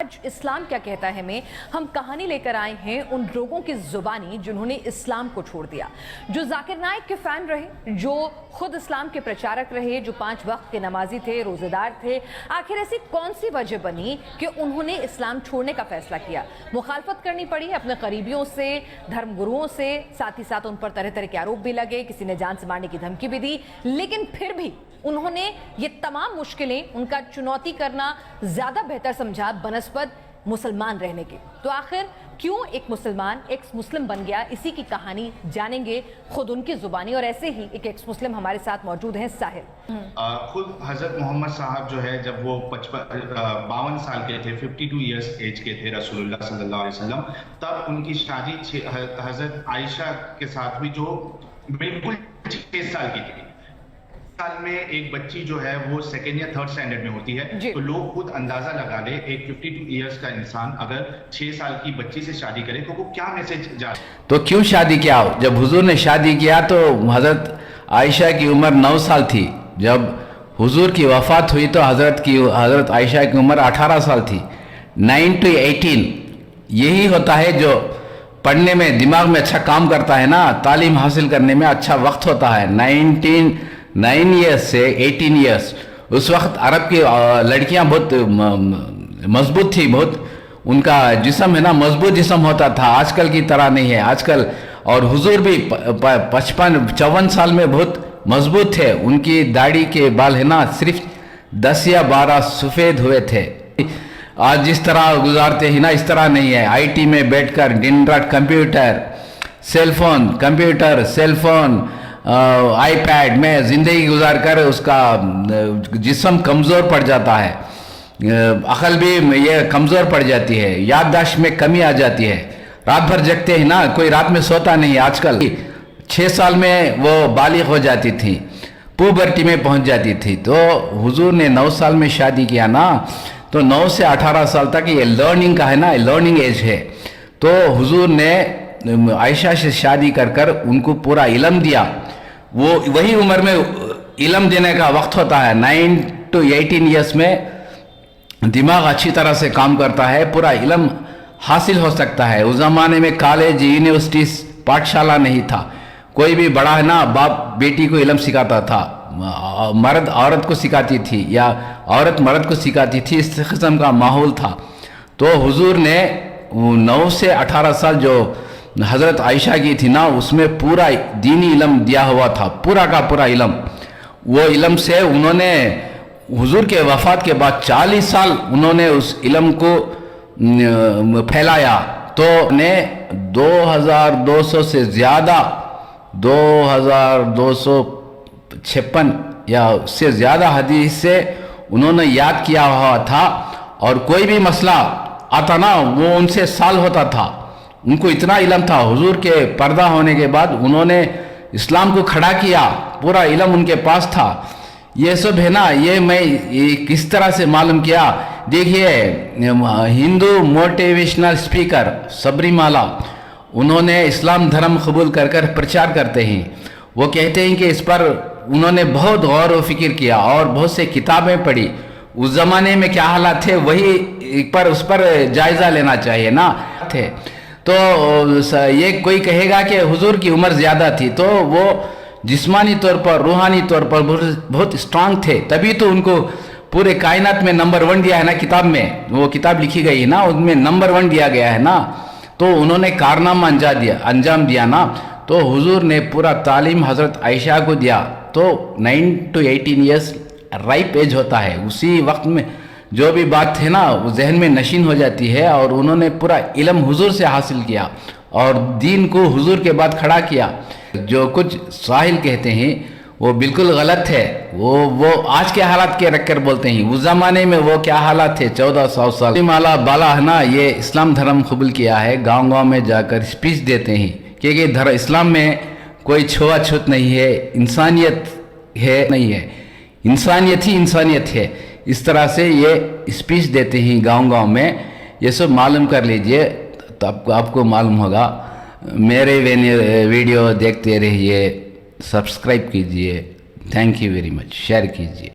آج اسلام کیا کہتا ہے میں ہم کہانی لے کر آئے ہیں ان لوگوں کی زبانی جنہوں نے اسلام کو چھوڑ دیا، جو ذاکر نائک کے فین رہے، جو خود اسلام کے پرچارک رہے، جو 5 وقت کے نمازی تھے، روزے دار تھے۔ آخر ایسی کون سی وجہ بنی کہ انہوں نے اسلام چھوڑنے کا فیصلہ کیا؟ مخالفت کرنی پڑی اپنے قریبیوں سے، دھرم گروؤں سے، ساتھ ہی ساتھ ان پر طرح طرح کے آروپ بھی لگے، کسی نے جان سے مارنے کی دھمکی بھی دی، لیکن پھر بھی انہوں نے یہ تمام مشکلیں ان کا چنوتی کرنا زیادہ بہتر سمجھا بنسبت مسلمان رہنے کے۔ تو آخر کیوں ایک مسلمان ایکس مسلم بن گیا، اسی کی کہانی جانیں گے خود ان کی زبانی، اور ایسے ہی ایک ایکس مسلم ہمارے ساتھ موجود ہیں، ساحل۔ خود حضرت محمد صاحب جو ہے جب وہ 52 سال کے تھے، 52 ایئرس ایج کے تھے رسول اللہ صلی اللہ علیہ وسلم، تب ان کی شادی حضرت عائشہ کے ساتھ بھی جو بالکل 6 سال کی تھی۔ سال میں ایک بچی جو ہے وہ 2nd یا 3rd اسٹینڈرڈ میں ہوتی ہے، تو لوگ خود اندازہ لگا لے ایک 52 ایئرس کا انسان اگر 6 سال کی بچی سے شادی کرے تو وہ کیا میسج جا رہا ہے۔ تو کیوں شادی کیا؟ جب حضور نے شادی کیا تو حضرت عائشہ کی عمر 9 سال تھی، جب حضور کی وفات ہوئی تو حضرت عائشہ کی عمر 18 سال تھی۔ 9 to 18 یہی ہوتا ہے جو پڑھنے میں دماغ میں اچھا کام کرتا ہے نا، تعلیم حاصل کرنے میں اچھا وقت ہوتا ہے۔ 9 ایئرس سے 18 ایئرس، اس وقت عرب کی لڑکیاں بہت مضبوط تھی، بہت ان کا جسم ہے نا مضبوط جسم ہوتا تھا، آج کل کی طرح نہیں ہے آج کل۔ اور حضور بھی 54 سال میں بہت مضبوط تھے، ان کی داڑھی کے بال ہے نا صرف 10 یا 12 سفید ہوئے تھے۔ آج جس طرح گزارتے ہیں نا اس طرح نہیں ہے، آئی ٹی میں بیٹھ کر دن رات computer cell phone iPad میں زندگی گزار کر اس کا جسم کمزور پڑ جاتا ہے، عقل بھی یہ کمزور پڑ جاتی ہے، یادداشت میں کمی آ جاتی ہے، رات بھر جگتے ہیں نا، کوئی رات میں سوتا نہیں آج کل۔ 6 سال میں وہ بالغ ہو جاتی تھی، پوبرٹی میں پہنچ جاتی تھی، تو حضور نے 9 سال میں شادی کیا نا، تو 9 سے 18 سال تک یہ لرننگ کا ہے نا، لرننگ ایج ہے۔ تو حضور نے عائشہ سے شادی کر ان کو پورا علم دیا، وہی عمر میں علم دینے کا وقت ہوتا ہے۔ 9 to 18 ایئرس میں دماغ اچھی طرح سے کام کرتا ہے، پورا علم حاصل ہو سکتا ہے۔ اس زمانے میں کالج یونیورسٹیز پاٹھشالہ نہیں تھا، کوئی بھی بڑا ہے نا باپ بیٹی کو علم سکھاتا تھا، مرد عورت کو سکھاتی تھی یا عورت مرد کو سکھاتی تھی، اس قسم کا ماحول تھا۔ تو حضور نے 9 سے 18 سال جو حضرت عائشہ کی تھی نا، اس میں پورا دینی علم دیا ہوا تھا، پورا کا پورا علم۔ وہ علم سے انہوں نے حضور کے وفات کے بعد 40 سال انہوں نے اس علم کو پھیلایا، تو نے 2200 سے زیادہ 2256 یا اس سے زیادہ حدیث سے انہوں نے یاد کیا ہوا تھا، اور کوئی بھی مسئلہ آتا نا وہ ان سے سال ہوتا تھا، ان کو اتنا علم تھا۔ حضور کے پردہ ہونے کے بعد انہوں نے اسلام کو کھڑا کیا، پورا علم ان کے پاس تھا۔ یہ سب ہے نا، یہ میں کس طرح سے معلوم کیا؟ دیکھیے ہندو موٹیویشنل اسپیکر سبری مالا، انہوں نے اسلام دھرم قبول کر پرچار کرتے ہیں، وہ کہتے ہیں کہ اس پر انہوں نے بہت غور و فکر کیا اور بہت سے کتابیں پڑھی، اس زمانے میں کیا حالات تھے وہی اس پر جائزہ لینا چاہیے نا تھے۔ تو یہ کوئی کہے گا کہ حضور کی عمر زیادہ تھی، تو وہ جسمانی طور پر روحانی طور پر بہت اسٹرانگ تھے، تبھی تو ان کو پورے کائنات میں نمبر 1 دیا ہے نا، کتاب میں وہ کتاب لکھی گئی ہے نا، ان میں نمبر 1 دیا گیا ہے نا، تو انہوں نے کارنامہ انجام دیا نا۔ تو حضور نے پورا تعلیم حضرت عائشہ کو دیا، تو 9 to 18 ایئرس رائپ ایج ہوتا ہے، اسی وقت میں جو بھی بات ہے نا وہ ذہن میں نشین ہو جاتی ہے، اور انہوں نے پورا علم حضور سے حاصل کیا اور دین کو حضور کے بعد کھڑا کیا۔ جو کچھ ساحل کہتے ہیں وہ بالکل غلط ہے، وہ آج کے حالات کے رکھ کر بولتے ہیں، اس زمانے میں وہ کیا حالات تھے 1400 سال۔ مالا بالا ہے نا، یہ اسلام دھرم قبول کیا ہے، گاؤں میں جا کر اسپیچ دیتے ہیں کہ اسلام میں کوئی چھوا چھوت نہیں ہے، انسانیت ہے نہیں ہے، انسانیت ہی انسانیت ہے، اس طرح سے یہ اسپیچ دیتے ہیں گاؤں میں۔ یہ سب معلوم کر لیجئے تو آپ کو معلوم ہوگا۔ میرے ویڈیو دیکھتے رہیے، سبسکرائب کیجئے، thank you very much, share کیجئے۔